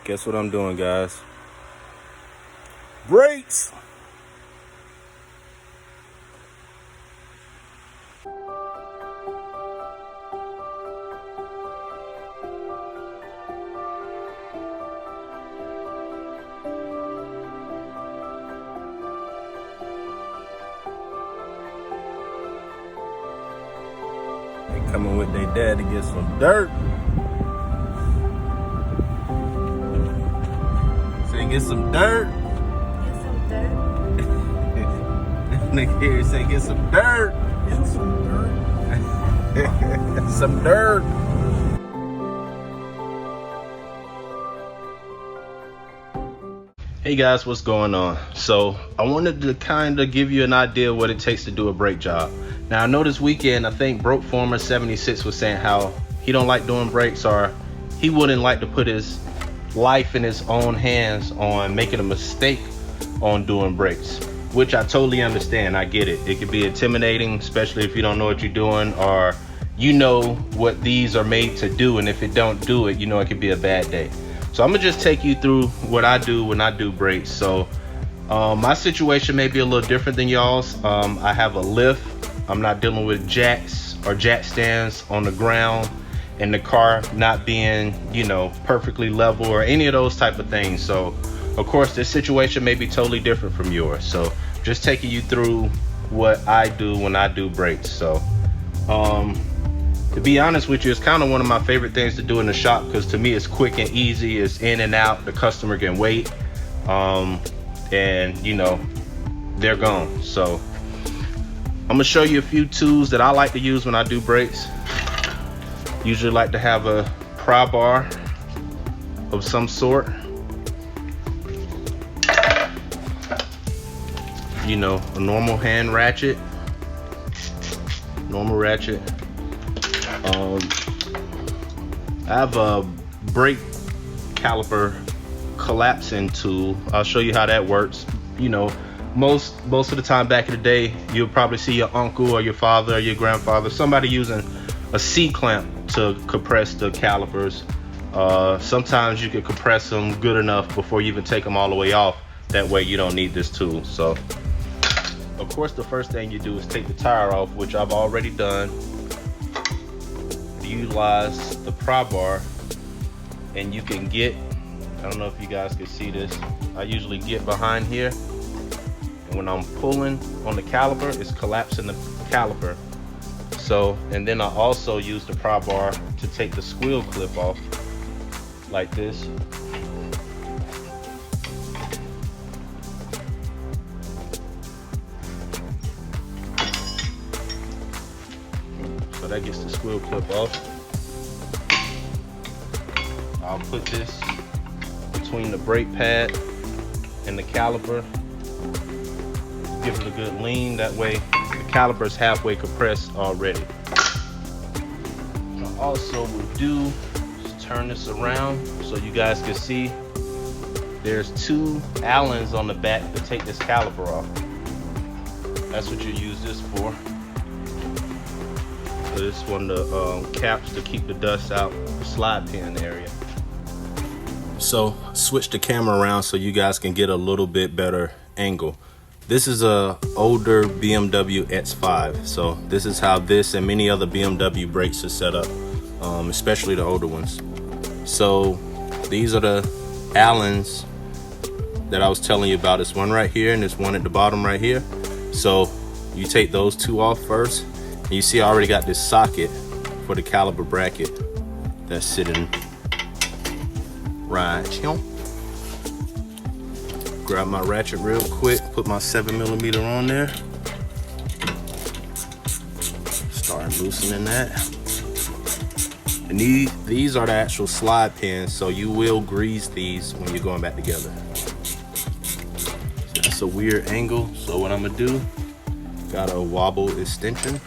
Guess what I'm doing, guys? Brakes! They coming with their dad to get some dirt. Say get some dirt. Get some dirt. Nigga here say get some dirt. Get some dirt. Some dirt. Hey guys, what's going on? So I wanted to kind of give you an idea of what it takes to do a brake job. Now I know this weekend, I think Broke Former 76 was saying how he don't like doing brakes, or he wouldn't like to put his life in his own hands on making a mistake on doing brakes, which I totally understand. I get it. It can be intimidating, especially if you don't know what you're doing, or you know what these are made to do, and if it don't do it, you know it could be a bad day. So I'm gonna just take you through what I do when I do brakes. So my situation may be a little different than y'all's. I have a lift. I'm not dealing with jacks or jack stands on the ground, and the car not being, you know, perfectly level or any of those type of things. So of course this situation may be totally different from yours. So just taking you through what I do when I do brakes. So to be honest with you, it's kind of one of my favorite things to do in the shop, because to me it's quick and easy. It's in and out. The customer can wait, and you know, they're gone. So I'm gonna show you a few tools that I like to use when I do brakes. Usually like to have a pry bar of some sort. You know, a normal hand ratchet, normal ratchet. I have a brake caliper collapsing tool. I'll show you how that works. You know, most of the time back in the day, you'll probably see your uncle or your father or your grandfather, somebody using a C-clamp to compress the calipers. Sometimes you can compress them good enough before you even take them all the way off. That way you don't need this tool. So of course the first thing you do is take the tire off, which I've already done. Utilize the pry bar, and you can get, I don't know if you guys can see this, I usually get behind here, and when I'm pulling on the caliper, it's collapsing the caliper. So, and then I also use the pry bar to take the squeal clip off like this. So that gets the squeal clip off. I'll put this between the brake pad and the caliper. Give it a good lean, that way the caliper is halfway compressed already. I also will do is turn this around so you guys can see there's two Allens on the back to take this caliper off. That's what you use this for. This one, the caps to keep the dust out the slide pin area. So switch the camera around so you guys can get a little bit better angle. This is a older BMW X5. So this is how this and many other BMW brakes are set up, especially the older ones. So these are the Allens that I was telling you about. This one right here and this one at the bottom right here. So you take those two off first. And you see I already got this socket for the caliper bracket that's sitting right here. Grab my ratchet real quick, put my 7mm on there. Start loosening that. And these are the actual slide pins, so you will grease these when you're going back together. So that's a weird angle, so what I'm gonna do, got a wobble extension.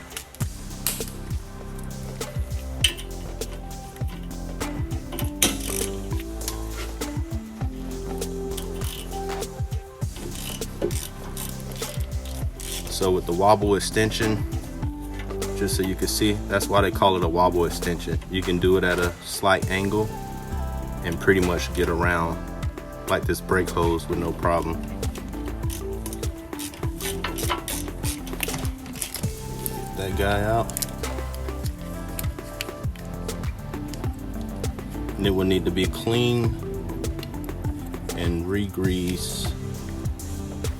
So with the wobble extension, just so you can see, that's why they call it a wobble extension. You can do it at a slight angle and pretty much get around like this brake hose with no problem. Get that guy out. And it will need to be clean and re-grease.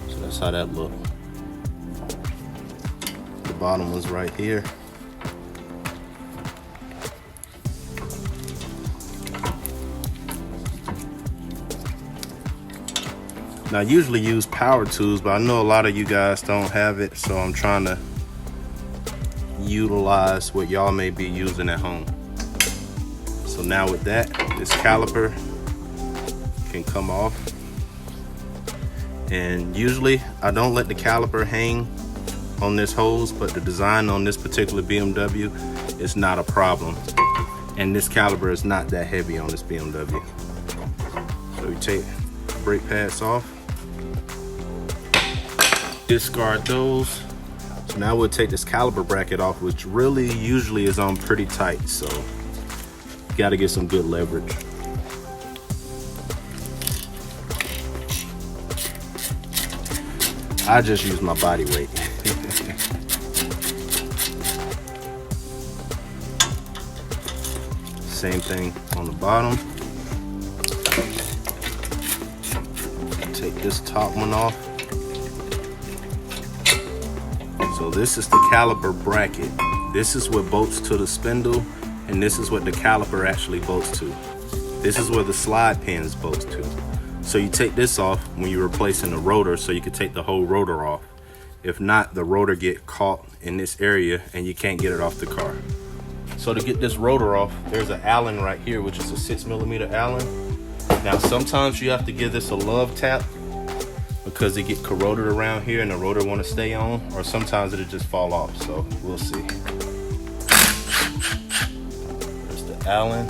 So that's how that looks. The bottom one's right here. Now I usually use power tools, but I know a lot of you guys don't have it, so I'm trying to utilize what y'all may be using at home. So now with that, this caliper can come off. And usually I don't let the caliper hang on this hose, but the design on this particular BMW is not a problem. And this caliper is not that heavy on this BMW. So we take brake pads off, discard those. So now we'll take this caliper bracket off, which really usually is on pretty tight. So you gotta get some good leverage. I just use my body weight. Same thing on the bottom. Take this top one off. So this is the caliper bracket. This is what bolts to the spindle, and this is what the caliper actually bolts to. This is where the slide pins bolts to. So you take this off when you're replacing the rotor, so you can take the whole rotor off. If not, the rotor get caught in this area and you can't get it off the car. So to get this rotor off, there's an Allen right here, which is a 6mm Allen. Now sometimes you have to give this a love tap because it get corroded around here and the rotor want to stay on, or sometimes it'll just fall off. So we'll see. There's the Allen.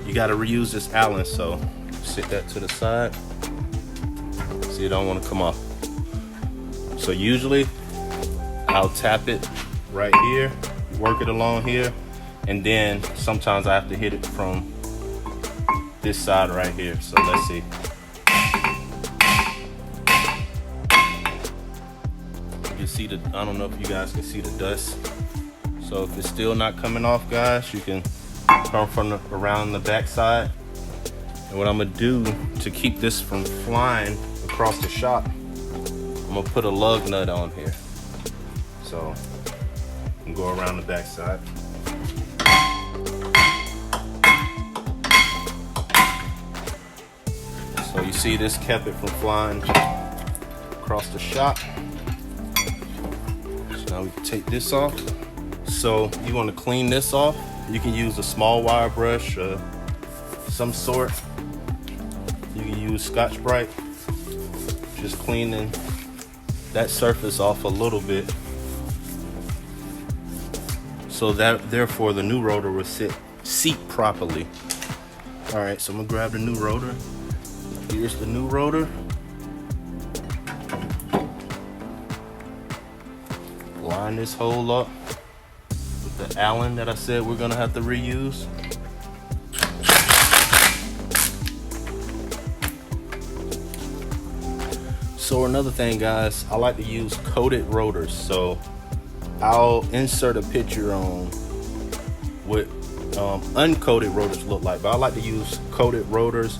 You got to reuse this Allen, so sit that to the side. See, it don't want to come off. So usually I'll tap it right here, work it along here, and then sometimes I have to hit it from this side right here. So let's see. You can see the, I don't know if you guys can see the dust. So if it's still not coming off, guys, you can come from around the back side. And what I'm gonna do to keep this from flying across the shop, I'm gonna put a lug nut on here. So I'm gonna go around the back side. So you see this kept it from flying across the shop. So now we can take this off. So you wanna clean this off. You can use a small wire brush, some sort. You can use Scotch-Brite, just cleaning that surface off a little bit, so that therefore the new rotor will seat properly. All right, so I'm gonna grab the new rotor. Here's the new rotor. Line this hole up with the Allen that I said we're gonna have to reuse. So another thing, guys, I like to use coated rotors. So I'll insert a picture on what uncoated rotors look like, but I like to use coated rotors.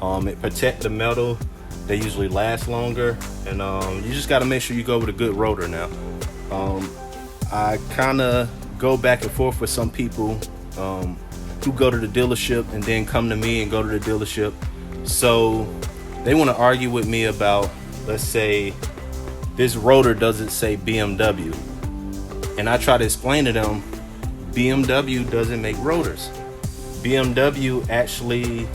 It protects the metal. They usually last longer, and you just got to make sure you go with a good rotor. Now I kind of go back and forth with some people who go to the dealership and then come to me and go to the dealership. So they want to argue with me about, let's say this rotor doesn't say BMW, and I try to explain to them BMW doesn't make rotors. BMW actually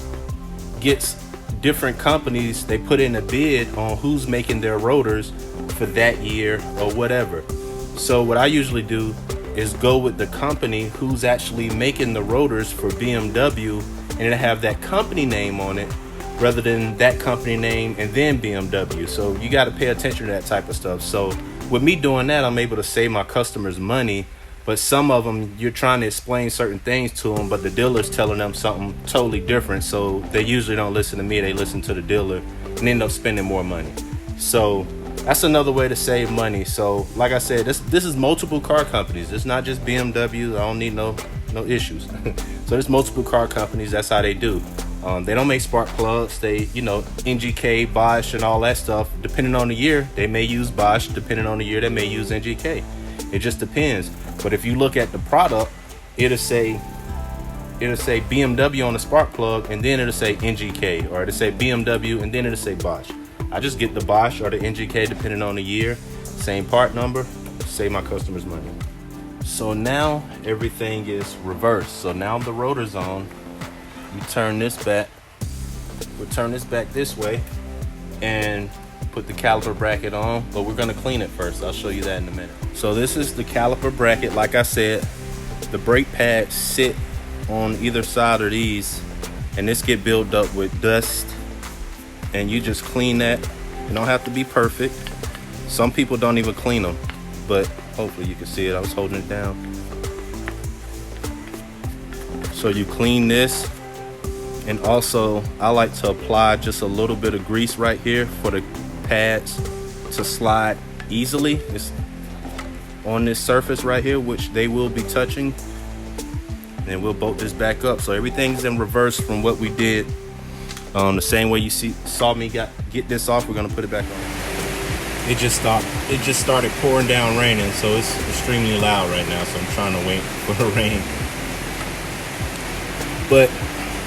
gets different companies, they put in a bid on who's making their rotors for that year or whatever. So what I usually do is go with the company who's actually making the rotors for BMW, and it'll have that company name on it rather than that company name and then BMW. So you got to pay attention to that type of stuff. So with me doing that, I'm able to save my customers money But some of them, you're trying to explain certain things to them, but the dealer's telling them something totally different. So they usually don't listen to me, they listen to the dealer and end up spending more money. So that's another way to save money. So like I said, this is multiple car companies. It's not just BMW. I don't need no issues. So there's multiple car companies. That's how they do. They don't make spark plugs. They, NGK, Bosch, and all that stuff. Depending on the year, they may use Bosch. Depending on the year, they may use NGK. It just depends. But if you look at the product, it'll say BMW on the spark plug, and then it'll say NGK, or it'll say BMW, and then it'll say Bosch. I just get the Bosch or the NGK depending on the year. Same part number, save my customers money. So now everything is reversed. So now the rotor's on. You turn this back. We'll turn this back this way and put the caliper bracket on, but we're gonna clean it first. I'll show you that in a minute. So this is the caliper bracket. Like I said, the brake pads sit on either side of these, and this get built up with dust, and you just clean that. You don't have to be perfect. Some people don't even clean them, but hopefully you can see it. I was holding it down. So you clean this, and also I like to apply just a little bit of grease right here for the pads to slide easily. It's on this surface right here, which they will be touching, and we'll bolt this back up. So everything's in reverse from what we did. The same way you saw me get this off, we're gonna put it back on. It just stopped. It just started pouring down raining, so it's extremely loud right now. So I'm trying to wait for the rain. But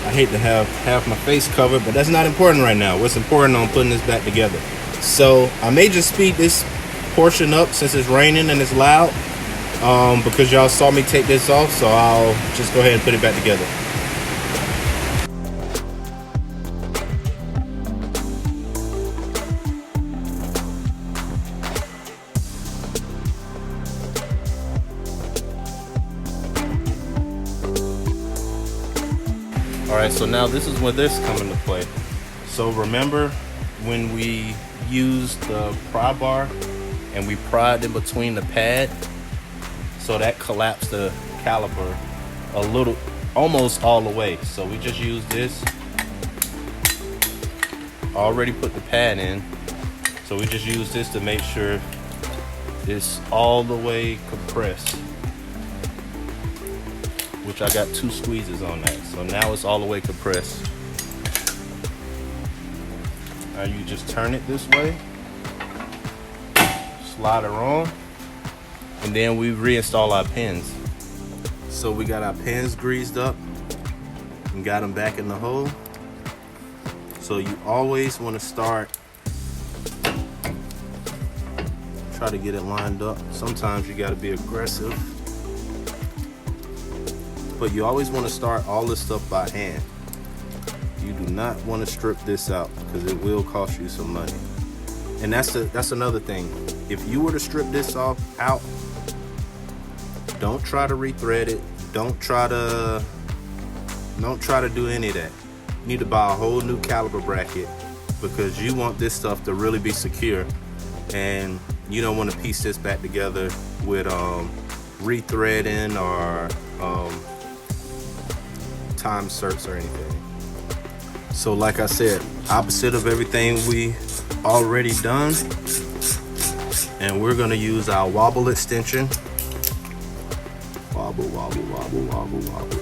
I hate to have half my face covered, but that's not important right now. What's important on putting this back together. So I may just speed this portion up since it's raining and it's loud, because y'all saw me take this off, so I'll just go ahead and put it back together. All right, so now this is where this comes into play. So remember when we used the pry bar and we pried in between the pad, so that collapsed the caliper a little, almost all the way. So we just used this, already put the pad in, so we just use this to make sure it's all the way compressed, which I got 2 squeezes on that. So now it's all the way compressed. Now you just turn it this way, slide her on, and then we reinstall our pins. So we got our pins greased up and got them back in the hole. So you always want to start, try to get it lined up. Sometimes you got to be aggressive, but you always want to start all this stuff by hand. You do not want to strip this out because it will cost you some money. And that's another thing. If you were to strip this out, don't try to rethread it. Don't try to do any of that. You need to buy a whole new caliper bracket because you want this stuff to really be secure, and you don't want to piece this back together with rethreading or time certs or anything. So like I said, opposite of everything we already done, and we're gonna use our wobble extension. Wobble, wobble, wobble, wobble, wobble.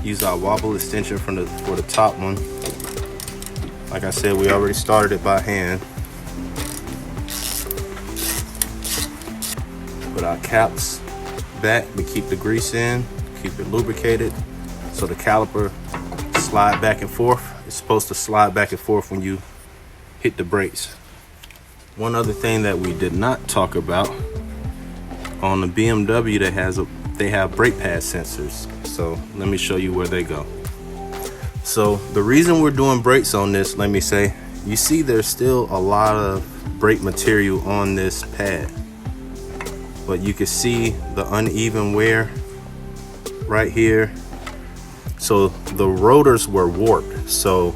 Use our wobble extension for the top one. Like I said, we already started it by hand. Put our caps back, we keep the grease in, keep it lubricated, so the caliper slide back and forth. It's supposed to slide back and forth when you hit the brakes. One other thing that we did not talk about, on the BMW they have brake pad sensors. So let me show you where they go. So the reason we're doing brakes on this, let me say, you see there's still a lot of brake material on this pad, but you can see the uneven wear right here. So the rotors were warped. So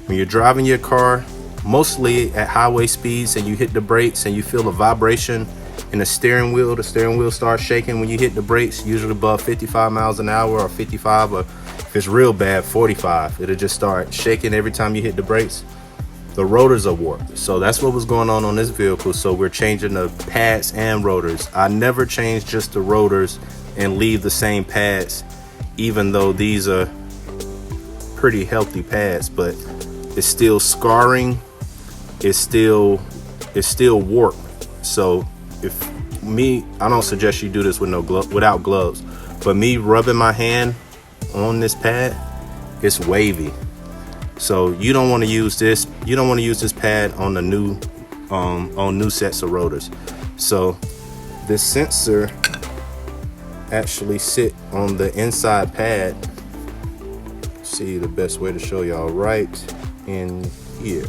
when you're driving your car, mostly at highway speeds, and you hit the brakes and you feel a vibration in the steering wheel starts shaking when you hit the brakes, usually above 55 miles an hour or 55, or if it's real bad, 45. It'll just start shaking every time you hit the brakes. The rotors are warped. So that's what was going on this vehicle. So we're changing the pads and rotors. I never change just the rotors and leave the same pads, even though these are pretty healthy pads, but it's still scarring. It's still warped. So I don't suggest you do this with without gloves, but me rubbing my hand on this pad, it's wavy. So you don't want to use this. You don't want to use this pad on the new sets of rotors. So this sensor actually sit on the inside pad. See the best way to show y'all right in here.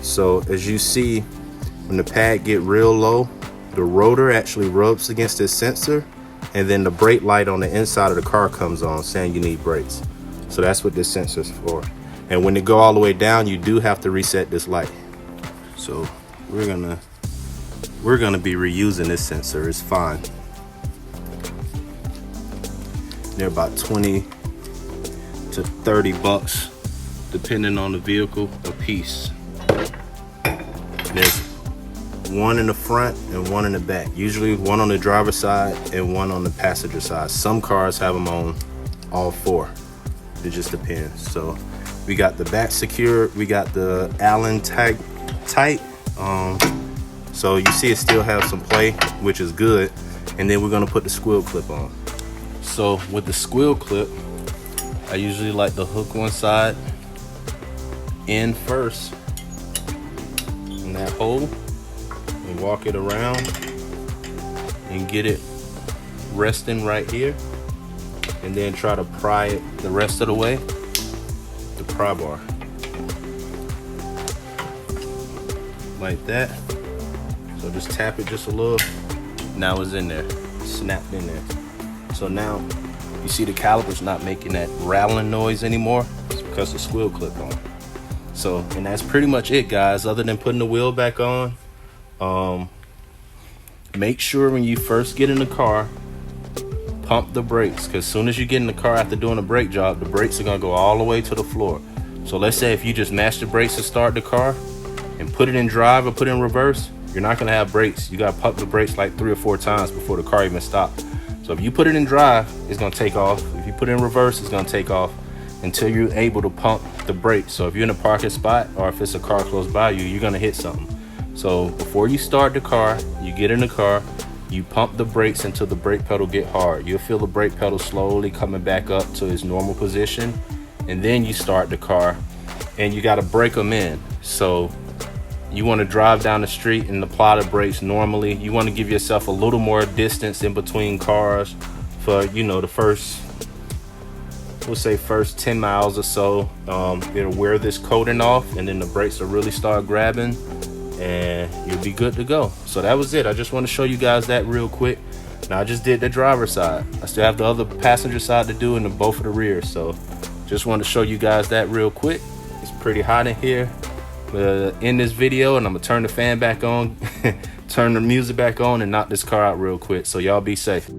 So as you see, when the pad get real low, the rotor actually rubs against this sensor, and then the brake light on the inside of the car comes on saying you need brakes. So that's what this sensor is for. And when it go all the way down, you do have to reset this light. So we're gonna be reusing this sensor. It's fine. They're about 20 to 30 bucks, depending on the vehicle, a piece. There's one in the front and one in the back. Usually one on the driver's side and one on the passenger side. Some cars have them on all four. It just depends. So we got the back secure. We got the Allen tight. So you see it still have some play, which is good. And then we're gonna put the squeal clip on. So with the squeal clip, I usually like to hook one side in first in that hole and walk it around and get it resting right here, and then try to pry it the rest of the way, the pry bar, like that. So just tap it just a little. Now it's in there, snapped in there. So now you see the caliper's not making that rattling noise anymore. It's because the squeal clip on. So, and that's pretty much it, guys, other than putting the wheel back on. Make sure when you first get in the car, pump the brakes, because as soon as you get in the car after doing a brake job, the brakes are gonna go all the way to the floor. So let's say if you just mash the brakes to start the car and put it in drive or put it in reverse, you're not gonna have brakes. You gotta pump the brakes like 3 or 4 times before the car even stops. So if you put it in drive, it's gonna take off. If you put it in reverse, it's gonna take off until you're able to pump the brakes. So if you're in a parking spot or if it's a car close by you, you're gonna hit something. So before you start the car, you get in the car, you pump the brakes until the brake pedal get hard. You'll feel the brake pedal slowly coming back up to its normal position. And then you start the car and you gotta brake them in. So you wanna drive down the street and apply the brakes normally. You wanna give yourself a little more distance in between cars for, you know, the first, we'll say first 10 miles or so. It'll wear this coating off, and then the brakes will really start grabbing and you'll be good to go. So that was it. I just want to show you guys that real quick. Now I just did the driver's side. I still have the other passenger side to do, and the both of the rear. So just want to show you guys that real quick. It's pretty hot in here in this video, and I'm gonna turn the fan back on, turn the music back on, and knock this car out real quick. So y'all be safe.